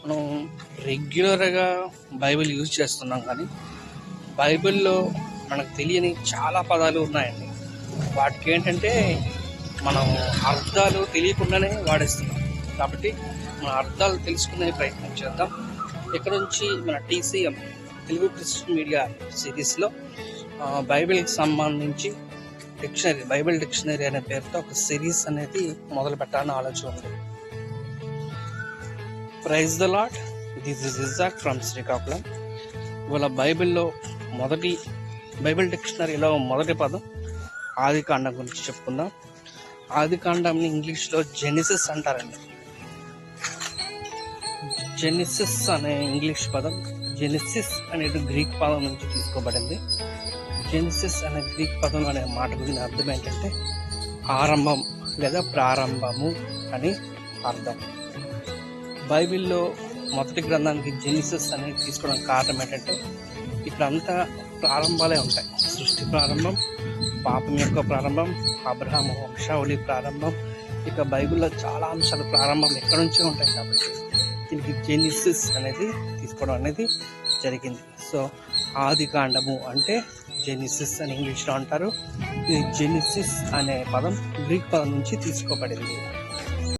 మనం రెగ్యులర్గా Bible use చేస్తున్నాం, కానీ బైబిల్లో మనకు తెలియని చాలా పదాలు ఉన్నాయండి. వాటికి ఏంటంటే మనం అర్థాలు తెలియకుండానే వాడేస్తున్నాం. కాబట్టి మన అర్థాలు తెలుసుకునే ప్రయత్నం చేద్దాం. ఇక్కడ నుంచి మన TCM తెలుగు క్రిస్టియన్ మీడియా సిరీస్లో బైబిల్కి సంబంధించి బైబిల్ డిక్షనరీ అనే పేరుతో ఒక సిరీస్ అనేది మొదలు పెట్టాలని ఆలోచన ఉంది. Praise the lord. This is Isaac from Srikakulam. ఇవాళ బైబిల్ డిక్షనరీలో మొదటి పదం ఆదికాండం గురించి చెప్పుకుందాం. ఆదికాండంని ఇంగ్లీష్లో జెనిసిస్ అంటారండి. జెనిసిస్ అనే ఇంగ్లీష్ పదం జెనిసిస్ అనేది గ్రీక్ పదం నుంచి తీసుకోబడింది. జెనిసిస్ అనే గ్రీక్ పదం అనే మాట గురించి అర్థం ఏంటంటే ఆరంభం లేదా ప్రారంభము అని అర్థం. బైబిల్లో మొదటి గ్రంథానికి జెనిసిస్ అనేది తీసుకోవడానికి కారణం ఏంటంటే ఇక్కడంతా ప్రారంభాలే ఉంటాయి. సృష్టి ప్రారంభం, పాపం యొక్క ప్రారంభం, అబ్రహాము వంశావళి ప్రారంభం, ఇక బైబిల్లో చాలా అంశాలు ప్రారంభం ఎక్కడి నుంచో ఉంటాయి. కాబట్టి దీనికి జెనిసిస్ అనేది తీసుకోవడం అనేది జరిగింది. సో ఆది కాండము అంటే జెనిసిస్ అని ఇంగ్లీష్లో అంటారు. ఇది జెనిసిస్ అనే పదం గ్రీక్ పదం నుంచి తీసుకోబడింది.